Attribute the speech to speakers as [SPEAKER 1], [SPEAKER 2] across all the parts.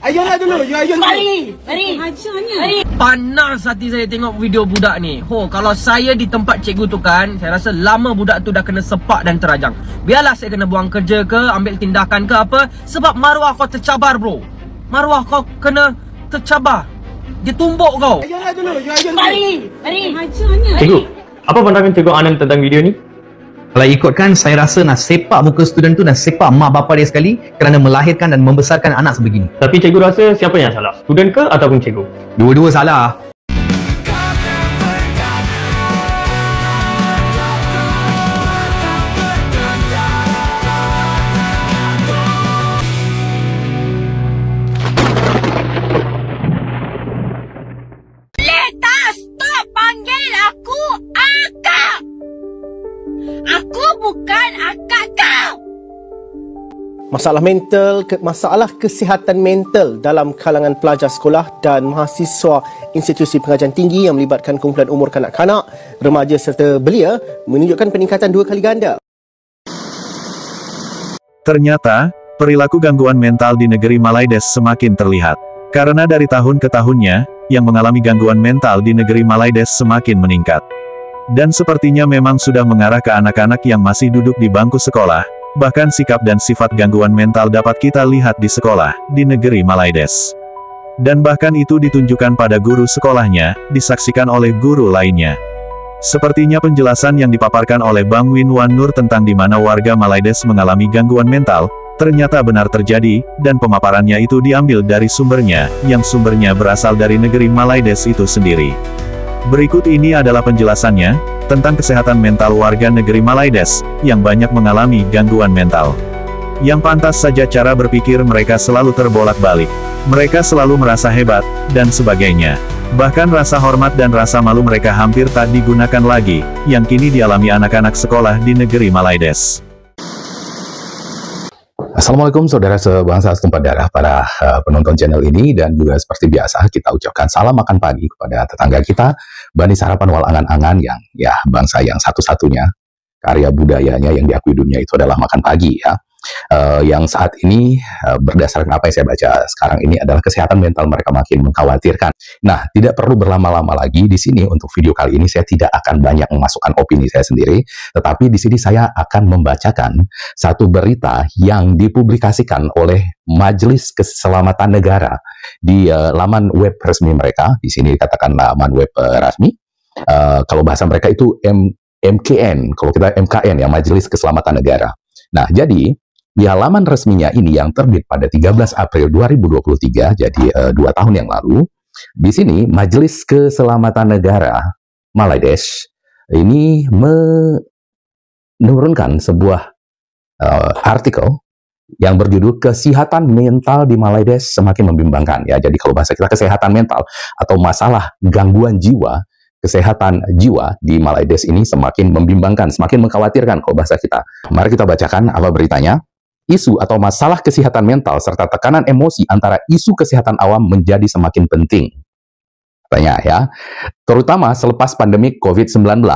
[SPEAKER 1] Ayunlah dulu, ayun.
[SPEAKER 2] Mari.
[SPEAKER 3] Panas hati saya tengok video budak ni. Kalau saya di tempat cikgu tu kan, saya rasa lama budak tu dah kena sepak dan terajang. Biarlah saya kena buang kerja ke, ambil tindakan ke apa, sebab maruah kau tercabar bro. Maruah kau kena tercabar. Dia tumbuk kau.
[SPEAKER 1] Ayunlah dulu, ayun.
[SPEAKER 2] Mari.
[SPEAKER 4] Cikgu, apa pandangan Cikgu Anand tentang video ni?
[SPEAKER 5] Kalau ikutkan, saya rasa nak sepak muka student tu dan sepak mak bapa dia sekali kerana melahirkan dan membesarkan anak sebegini.
[SPEAKER 4] Tapi cikgu rasa siapa yang salah? Student ke ataupun cikgu?
[SPEAKER 5] Dua-dua salah.
[SPEAKER 2] Leta, stop panggil aku akak. Aku bukan akak kau.
[SPEAKER 1] Masalah kesihatan mental dalam kalangan pelajar sekolah dan mahasiswa institusi pengajian tinggi yang melibatkan kumpulan umur kanak-kanak, remaja serta belia menunjukkan peningkatan 2 kali ganda.
[SPEAKER 6] Ternyata, perilaku gangguan mental di negeri Malaides semakin terlihat. Karena dari tahun ke tahunnya, yang mengalami gangguan mental di negeri Malaides semakin meningkat. Dan sepertinya memang sudah mengarah ke anak-anak yang masih duduk di bangku sekolah. Bahkan sikap dan sifat gangguan mental dapat kita lihat di sekolah, di negeri Malaides. Dan bahkan itu ditunjukkan pada guru sekolahnya, disaksikan oleh guru lainnya. Sepertinya penjelasan yang dipaparkan oleh Bang Winwan Nur tentang di mana warga Malaides mengalami gangguan mental, ternyata benar terjadi, dan pemaparannya itu diambil dari sumbernya, yang sumbernya berasal dari negeri Malaides itu sendiri. Berikut ini adalah penjelasannya, tentang kesehatan mental warga negeri Malaides, yang banyak mengalami gangguan mental. Yang pantas saja cara berpikir mereka selalu terbolak-balik. Mereka selalu merasa hebat, dan sebagainya. Bahkan rasa hormat dan rasa malu mereka hampir tak digunakan lagi, yang kini dialami anak-anak sekolah di negeri Malaides.
[SPEAKER 7] Assalamualaikum saudara sebangsa setempat darah para penonton channel ini, dan juga seperti biasa kita ucapkan salam makan pagi kepada tetangga kita, Bani Sarapan Wal Angan-Angan yang ya bangsa yang satu-satunya karya budayanya yang diakui dunia itu adalah makan pagi ya. Yang saat ini berdasarkan apa yang saya baca sekarang ini adalah kesehatan mental mereka makin mengkhawatirkan. Nah, tidak perlu berlama-lama lagi di sini. Untuk video kali ini saya tidak akan banyak memasukkan opini saya sendiri, tetapi di sini saya akan membacakan satu berita yang dipublikasikan oleh Majelis Keselamatan Negara di laman web resmi mereka. Di sini dikatakan laman web resmi. Kalau bahasa mereka itu MKN, kalau kita MKN ya, Majelis Keselamatan Negara. Nah, jadi di halaman resminya ini yang terbit pada 13 April 2023, jadi 2 tahun yang lalu, di sini Majelis Keselamatan Negara Malaides ini menurunkan sebuah artikel yang berjudul Kesehatan Mental di Malaides Semakin Membimbangkan. Ya, jadi kalau bahasa kita kesehatan mental atau masalah gangguan jiwa, kesehatan jiwa di Malaides ini semakin membimbangkan, semakin mengkhawatirkan kalau bahasa kita. Mari kita bacakan apa beritanya. Isu atau masalah kesehatan mental serta tekanan emosi antara isu kesehatan awam menjadi semakin penting. Katanya ya, terutama selepas pandemi COVID-19,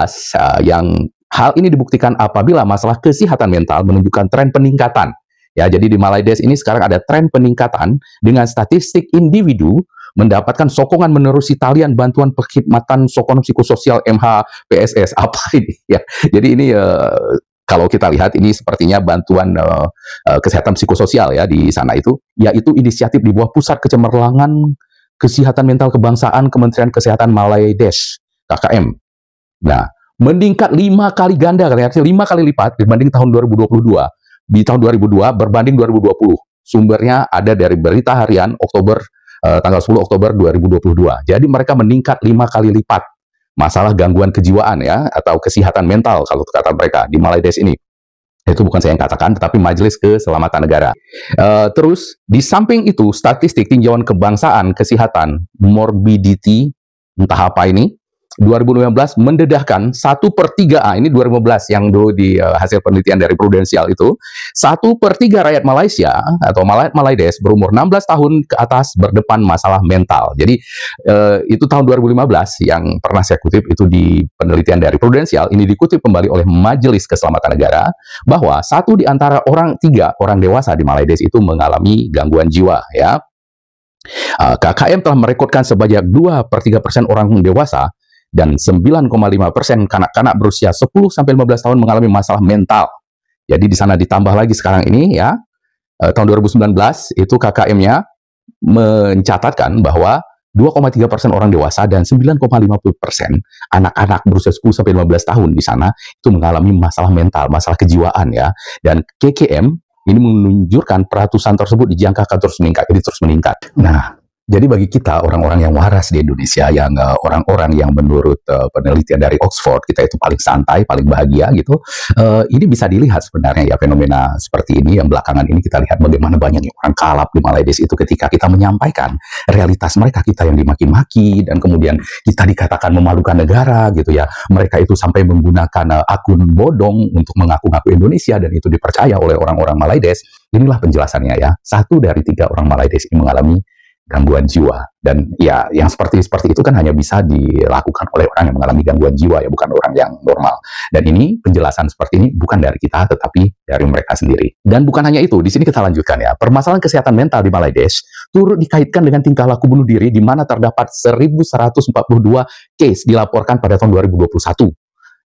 [SPEAKER 7] yang hal ini dibuktikan apabila masalah kesehatan mental menunjukkan tren peningkatan. Ya, jadi di Malaides ini sekarang ada tren peningkatan dengan statistik individu mendapatkan sokongan menerusi talian bantuan perkhidmatan sokongan psikososial MHPSS. Apa ini ya? Jadi ini kalau kita lihat ini sepertinya bantuan kesehatan psikososial ya di sana itu, yaitu inisiatif di bawah Pusat Kecemerlangan Kesehatan Mental Kebangsaan Kementerian Kesehatan Malaides KKM. Nah, meningkat 5 kali ganda, katanya 5 kali lipat dibanding tahun 2022. Di tahun 2002 berbanding 2020. Sumbernya ada dari Berita Harian Oktober tanggal 10 Oktober 2022. Jadi mereka meningkat 5 kali lipat. Masalah gangguan kejiwaan ya, atau kesehatan mental kalau kata mereka di Malaides ini. Itu bukan saya yang katakan, tetapi Majelis Keselamatan Negara. Terus, di samping itu, statistik tinjauan kebangsaan kesehatan morbidity, entah apa ini, 2015 mendedahkan 1/3, ini 2015 yang dulu di hasil penelitian dari Prudensial itu, 1/3 rakyat Malaysia atau Malaides berumur 16 tahun ke atas berdepan masalah mental. Jadi itu tahun 2015 yang pernah saya kutip itu di penelitian dari Prudensial, ini dikutip kembali oleh Majelis Keselamatan Negara bahwa 1 di antara 3 orang dewasa di Malaides itu mengalami gangguan jiwa ya. KKM telah merekodkan sebanyak 2/3% orang dewasa dan 9,5% kanak-kanak berusia 10-15 tahun mengalami masalah mental. Jadi di sana ditambah lagi sekarang ini ya, tahun 2019 itu KKM-nya mencatatkan bahwa 2,3% orang dewasa dan 9,50% anak-anak berusia 10-15 tahun di sana itu mengalami masalah mental, masalah kejiwaan ya. Dan KKM ini menunjukkan peratusan tersebut dijangka akan terus meningkat, jadi terus meningkat. Nah, jadi bagi kita orang-orang yang waras di Indonesia, yang orang-orang yang menurut penelitian dari Oxford kita itu paling santai, paling bahagia gitu, ini bisa dilihat sebenarnya ya fenomena seperti ini yang belakangan ini kita lihat bagaimana banyaknya orang kalap di Malaides itu ketika kita menyampaikan realitas mereka, kita yang dimaki-maki dan kemudian kita dikatakan memalukan negara gitu ya. Mereka itu sampai menggunakan akun bodong untuk mengaku-ngaku Indonesia dan itu dipercaya oleh orang-orang Malaides. Inilah penjelasannya ya. 1 dari 3 orang Malaides ini mengalami gangguan jiwa, dan ya yang seperti itu kan hanya bisa dilakukan oleh orang yang mengalami gangguan jiwa ya, bukan orang yang normal. Dan ini penjelasan seperti ini bukan dari kita tetapi dari mereka sendiri. Dan bukan hanya itu, di sini kita lanjutkan ya. Permasalahan kesehatan mental di Malaides turut dikaitkan dengan tingkah laku bunuh diri di mana terdapat 1142 case dilaporkan pada tahun 2021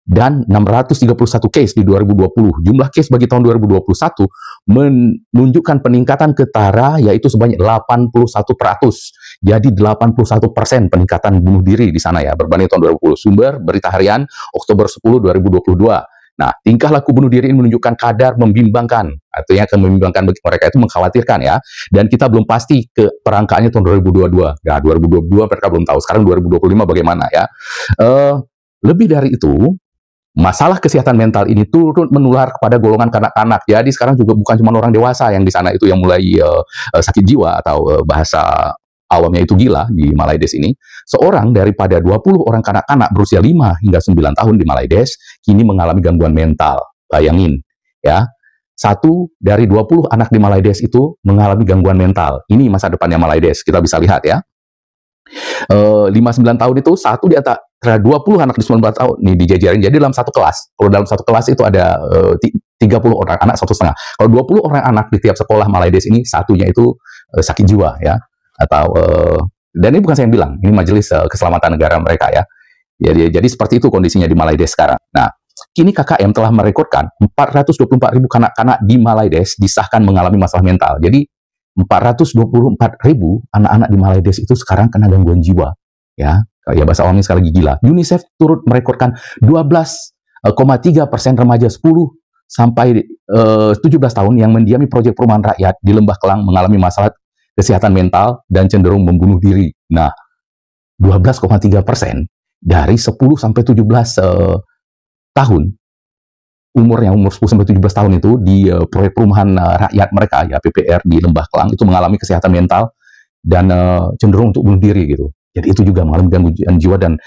[SPEAKER 7] dan 631 case di 2020. Jumlah case bagi tahun 2021 menunjukkan peningkatan ketara yaitu sebanyak 81%. Jadi 81% peningkatan bunuh diri di sana ya berbanding tahun 2020. Sumber Berita Harian Oktober 10 2022. Nah, tingkah laku bunuh diri ini menunjukkan kadar membimbangkan. Artinya membimbangkan bagi mereka itu mengkhawatirkan ya. Dan kita belum pasti ke perangkaannya tahun 2022. Nah, 2022 mereka belum tahu. Sekarang 2025 bagaimana ya. Lebih dari itu, masalah kesehatan mental ini turut menular kepada golongan kanak-kanak. Jadi sekarang juga bukan cuma orang dewasa yang di sana itu yang mulai sakit jiwa atau bahasa awamnya itu gila di Malaides ini. Seorang daripada 20 orang kanak-kanak berusia 5 hingga 9 tahun di Malaides kini mengalami gangguan mental. Bayangin ya. 1 dari 20 anak di Malaides itu mengalami gangguan mental. Ini masa depannya Malaides. Kita bisa lihat ya. 5-9 tahun itu 1 di antara 20 anak di 19 tahun nih dijajarin. Jadi dalam satu kelas, kalau dalam satu kelas itu ada 30 orang anak, 1,5. Kalau 20 orang anak di tiap sekolah Malaides ini, satunya itu sakit jiwa ya. Atau dan ini bukan saya yang bilang, ini Majelis Keselamatan Negara mereka ya. Jadi seperti itu kondisinya di Malaides sekarang. Nah, kini KKM telah merekodkan 424.000 kanak-kanak di Malaides disahkan mengalami masalah mental. Jadi 424.000 anak-anak di Malaides itu sekarang kena gangguan jiwa ya. Ya bahasa awamnya sekali lagi gila. UNICEF turut merekodkan 12,3% remaja 10 sampai 17 tahun yang mendiami proyek perumahan rakyat di Lembah Kelang mengalami masalah kesehatan mental dan cenderung membunuh diri. Nah, 12,3% dari 10 sampai 17 tahun umur 10 sampai 17 tahun itu di proyek perumahan rakyat mereka ya PPR di Lembah Kelang itu mengalami kesehatan mental dan cenderung untuk bunuh diri gitu. Jadi itu juga mengalami gangguan jiwa dan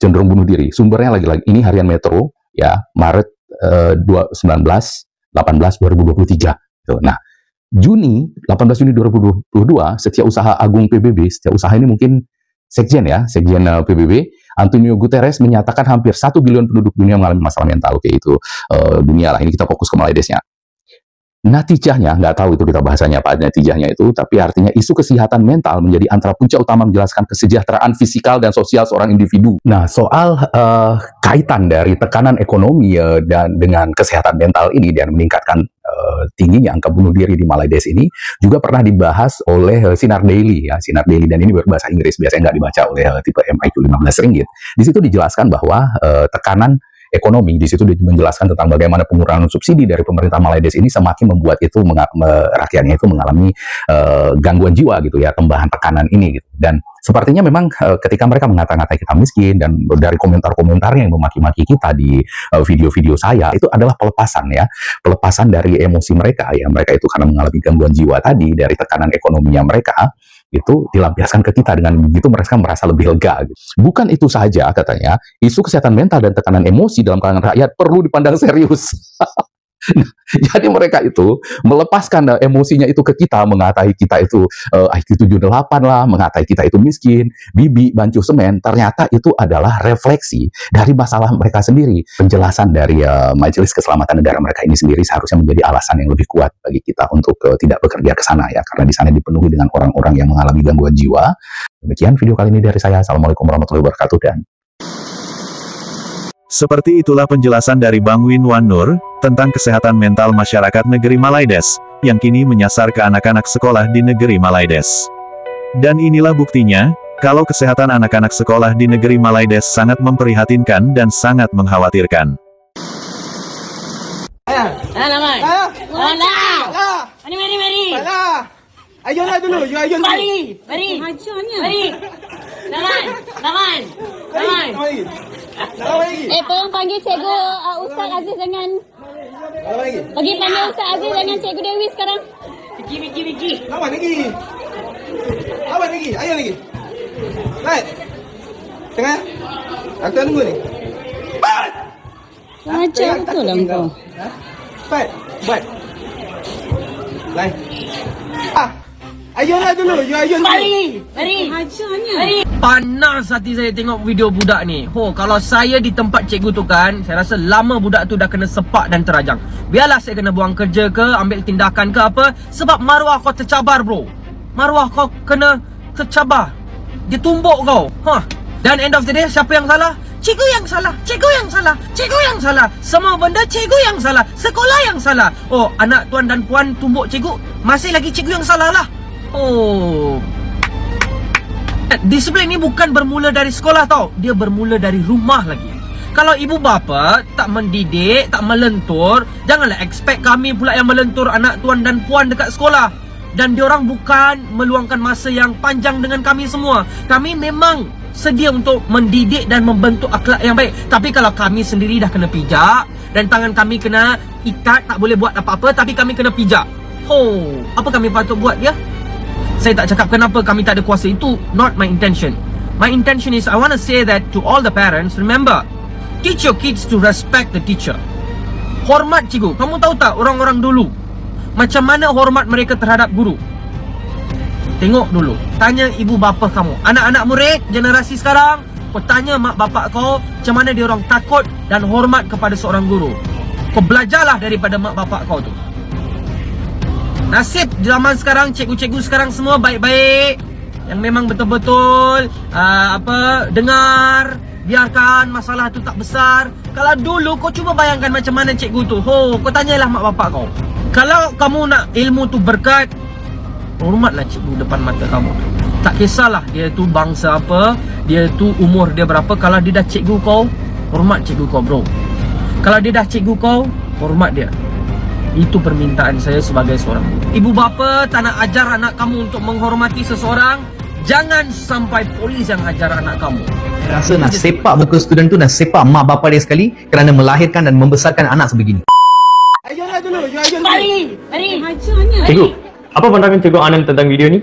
[SPEAKER 7] cenderung bunuh diri. Sumbernya lagi-lagi ini Harian Metro ya Maret 2023. Gitu. Nah, 18 Juni 2022 Setiausaha Agung PBB, Setiausaha ini mungkin Sekjen ya, Sekjen PBB Antonio Guterres menyatakan hampir 1 bilion penduduk dunia mengalami masalah mental. Oke, itu dunia lah. Ini kita fokus ke Malaidesnya. Natijahnya, nggak tahu itu kita bahasanya apa natijahnya itu, tapi artinya isu kesehatan mental menjadi antara punca utama menjelaskan kesejahteraan fisikal dan sosial seorang individu. Nah, soal kaitan dari tekanan ekonomi dan dengan kesehatan mental ini dan meningkatkan tingginya angka bunuh diri di Malaides ini juga pernah dibahas oleh Sinar Daily ya, Sinar Daily, dan ini berbahasa Inggris, biasanya nggak dibaca oleh tipe MIQ 15 ringgit. Di situ dijelaskan bahwa tekanan ekonomi, di situ menjelaskan tentang bagaimana pengurangan subsidi dari pemerintah Malaides ini semakin membuat itu rakyatnya itu mengalami gangguan jiwa gitu ya, tambahan tekanan ini gitu. Dan sepertinya memang ketika mereka mengata-ngatai kita miskin dan dari komentar-komentarnya yang memaki-maki kita di video-video saya itu adalah pelepasan ya, pelepasan dari emosi mereka ya, mereka itu karena mengalami gangguan jiwa tadi dari tekanan ekonominya mereka itu dilampiaskan ke kita, dengan begitu mereka merasa lebih lega. Bukan itu saja katanya, isu kesehatan mental dan tekanan emosi dalam kalangan rakyat perlu dipandang serius. Jadi mereka itu melepaskan emosinya itu ke kita, mengatai kita itu IQ 78 lah, mengatai kita itu miskin, bibi, bancu semen. Ternyata itu adalah refleksi dari masalah mereka sendiri. Penjelasan dari Majelis Keselamatan Negara mereka ini sendiri seharusnya menjadi alasan yang lebih kuat bagi kita untuk tidak bekerja ke sana ya, karena di sana dipenuhi dengan orang-orang yang mengalami gangguan jiwa. Demikian video kali ini dari saya. Assalamualaikum warahmatullahi wabarakatuh dan
[SPEAKER 6] Seperti itulah penjelasan dari Bang Winwan Nur tentang kesehatan mental masyarakat negeri Malaides, yang kini menyasar ke anak-anak sekolah di negeri Malaides. Dan inilah buktinya, kalau kesehatan anak-anak sekolah di negeri Malaides sangat memprihatinkan dan sangat mengkhawatirkan.
[SPEAKER 2] Naman. Mari.
[SPEAKER 1] Ayunlah dulu, ayun.
[SPEAKER 2] Mari. Naman.
[SPEAKER 8] Tolong panggil Cikgu Ustaz Aziz dengan pergi panggil Ustaz Aziz dengan Cikgu Dewi sekarang.
[SPEAKER 2] Biki.
[SPEAKER 1] Lawan lagi. Ayo lagi. Baik. Tengah. Aku tunggu ni.
[SPEAKER 8] Macam betul lah kau.
[SPEAKER 1] Baik. Lain. Ayunlah dulu, ayun.
[SPEAKER 2] Mari.
[SPEAKER 3] Panas hati saya tengok video budak ni. Kalau saya di tempat cikgu tu kan, saya rasa lama budak tu dah kena sepak dan terajang. Biarlah saya kena buang kerja ke, ambil tindakan ke apa, sebab maruah kau tercabar bro. Maruah kau kena tercabar. Dia tumbuk kau. Dan end of the day, siapa yang salah? Cikgu yang salah. Semua benda cikgu yang salah. Sekolah yang salah. Anak tuan dan puan tumbuk cikgu, masih lagi cikgu yang salah lah. Disiplin ni bukan bermula dari sekolah tau. Dia bermula dari rumah lagi. Kalau ibu bapa tak mendidik, tak melentur, janganlah expect kami pula yang melentur anak tuan dan puan dekat sekolah. Dan diorang bukan meluangkan masa yang panjang dengan kami semua. Kami memang sedia untuk mendidik dan membentuk akhlak yang baik. Tapi kalau kami sendiri dah kena pijak dan tangan kami kena ikat, tak boleh buat apa-apa, tapi kami kena pijak. Apa kami patut buat ya? Saya tak cakap kenapa kami tak ada kuasa. Itu not my intention. My intention is I want to say that to all the parents, remember, teach your kids to respect the teacher. Hormat cikgu. Kamu tahu tak orang-orang dulu macam mana hormat mereka terhadap guru? Tengok dulu. Tanya ibu bapa kamu. Anak-anak murid generasi sekarang, kau tanya mak bapak kau macam mana dia orang takut dan hormat kepada seorang guru. Kau belajarlah daripada mak bapak kau tu. Nasib zaman sekarang, cikgu-cikgu sekarang semua baik-baik, yang memang betul-betul dengar, biarkan masalah tu tak besar. Kalau dulu kau cuba bayangkan macam mana cikgu tu. Kau tanyalah mak bapak kau. Kalau kamu nak ilmu tu berkat, hormatlah cikgu depan mata kamu. Tak kisahlah dia tu bangsa apa, dia tu umur dia berapa. Kalau dia dah cikgu kau, hormat cikgu kau bro. Kalau dia dah cikgu kau, hormat dia. Itu permintaan saya sebagai seorang guru. Ibu bapa tak nak ajar anak kamu untuk menghormati seseorang, jangan sampai polis yang ajar anak kamu.
[SPEAKER 5] Saya rasa nak sepak muka student tu, nak sepak mak bapa dia sekali kerana melahirkan dan membesarkan anak sebegini.
[SPEAKER 1] Ayunlah dulu, ayun.
[SPEAKER 2] Mari.
[SPEAKER 4] Cikgu, apa pandangan Cikgu Anand tentang video ni?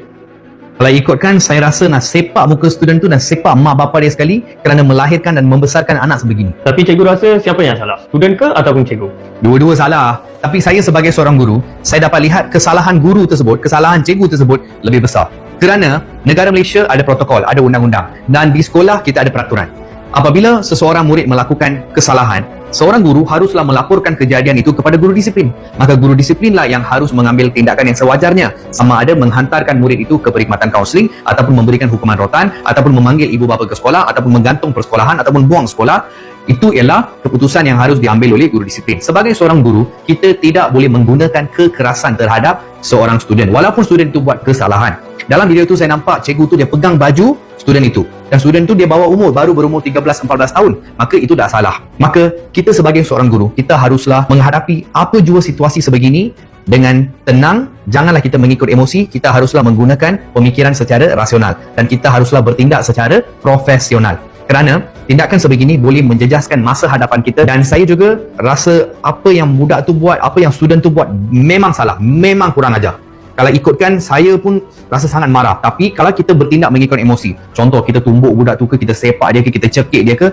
[SPEAKER 5] Kalau ikutkan, saya rasa nak sepak muka student tu, nak sepak mak bapa dia sekali kerana melahirkan dan membesarkan anak sebegini.
[SPEAKER 4] Tapi cikgu rasa siapa yang salah? Student ke ataupun cikgu?
[SPEAKER 5] Dua-dua salah. Tapi saya sebagai seorang guru, saya dapat lihat kesalahan guru tersebut, kesalahan cikgu tersebut lebih besar. Kerana negara Malaysia ada protokol, ada undang-undang, dan di sekolah kita ada peraturan. Apabila seseorang murid melakukan kesalahan, seorang guru haruslah melaporkan kejadian itu kepada guru disiplin. Maka guru disiplinlah yang harus mengambil tindakan yang sewajarnya, sama ada menghantarkan murid itu ke perkhidmatan kaunseling, ataupun memberikan hukuman rotan, ataupun memanggil ibu bapa ke sekolah, ataupun menggantung persekolahan, ataupun buang sekolah. Itu ialah keputusan yang harus diambil oleh guru disiplin. Sebagai seorang guru, kita tidak boleh menggunakan kekerasan terhadap seorang student walaupun student itu buat kesalahan. Dalam video itu saya nampak cikgu tu dia pegang baju student itu, dan student tu dia bawa baru berumur 13-14 tahun. Maka itu dah salah. Maka kita sebagai seorang guru, kita haruslah menghadapi apa jua situasi sebegini dengan tenang. Janganlah kita mengikut emosi. Kita haruslah menggunakan pemikiran secara rasional, dan kita haruslah bertindak secara profesional. Kerana tindakan sebegini boleh menjejaskan masa hadapan kita. Dan saya juga rasa apa yang budak tu buat, apa yang student tu buat memang salah, memang kurang ajar. Kalau ikutkan, saya pun rasa sangat marah. Tapi kalau kita bertindak mengikut emosi, contoh kita tumbuk budak tu ke, kita sepak dia ke, kita cekik dia ke,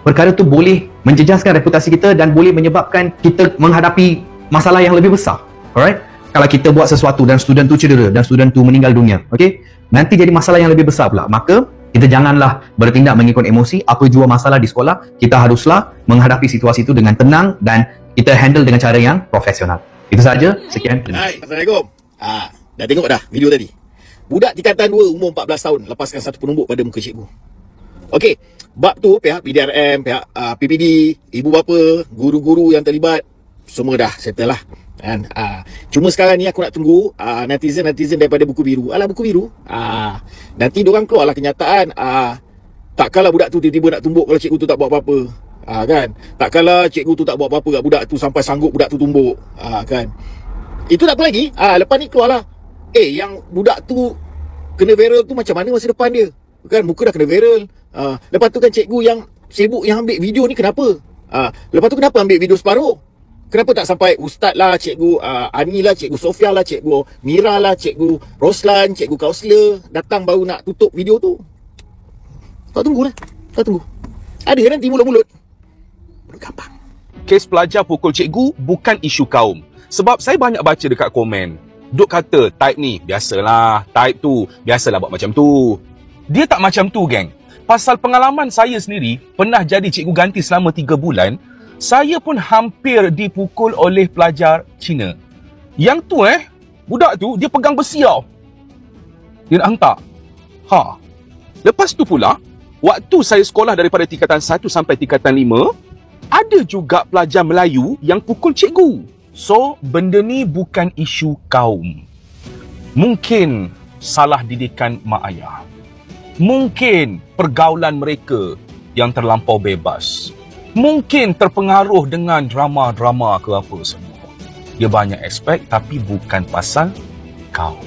[SPEAKER 5] perkara tu boleh menjejaskan reputasi kita dan boleh menyebabkan kita menghadapi masalah yang lebih besar. Alright? Kalau kita buat sesuatu dan student tu cedera dan student tu meninggal dunia, okey? Nanti jadi masalah yang lebih besar pula. Maka kita janganlah bertindak mengikut emosi. Apa jua masalah di sekolah, kita haruslah menghadapi situasi itu dengan tenang dan kita handle dengan cara yang profesional. Itu saja. Sekian.
[SPEAKER 9] Hai, Assalamualaikum. Dah tengok dah video tadi. Budak tingkatan 2 umur 14 tahun lepaskan satu penumbuk pada muka cikgu. Okey, bab tu pihak PDRM, pihak PPD, ibu bapa, guru-guru yang terlibat semua dah settle lah. Kan? Cuma sekarang ni aku nak tunggu netizen daripada Buku Biru. Alah, Buku Biru. Nanti diorang keluarlah kenyataan. Takkanlah budak tu tiba-tiba nak tumbuk kalau cikgu tu tak buat apa-apa. Kan? Takkanlah cikgu tu tak buat apa-apa kat budak tu sampai sanggup budak tu tumbuk. Kan? Itu tak apa lagi. Lepas ni keluarlah. Yang budak tu kena viral tu macam mana masa depan dia? Kan muka dah kena viral. Lepas tu kan cikgu yang sibuk yang ambil video ni kenapa? Lepas tu kenapa ambil video separuh? Kenapa tak sampai ustaz lah, cikgu Ani lah, cikgu Sofia lah, cikgu Mira lah, cikgu Roslan, cikgu kaunselor datang baru nak tutup video tu? Tak tunggu lah. Tak tunggu. Ada nanti mulut-mulut. Gampang.
[SPEAKER 10] Kes pelajar pukul cikgu bukan isu kaum. Sebab saya banyak baca dekat komen. Duk kata type ni biasalah, type tu biasalah buat macam tu. Dia tak macam tu, geng. Pasal pengalaman saya sendiri pernah jadi cikgu ganti selama 3 bulan, saya pun hampir dipukul oleh pelajar Cina. Yang tu budak tu dia pegang besi tau. Dia nak hentak. Lepas tu pula, waktu saya sekolah daripada tingkatan 1 sampai tingkatan 5, ada juga pelajar Melayu yang pukul cikgu. So, benda ni bukan isu kaum. Mungkin salah didikan mak ayah. Mungkin pergaulan mereka yang terlampau bebas. Mungkin terpengaruh dengan drama-drama ke apa semua. Dia banyak aspek tapi bukan pasal kaum.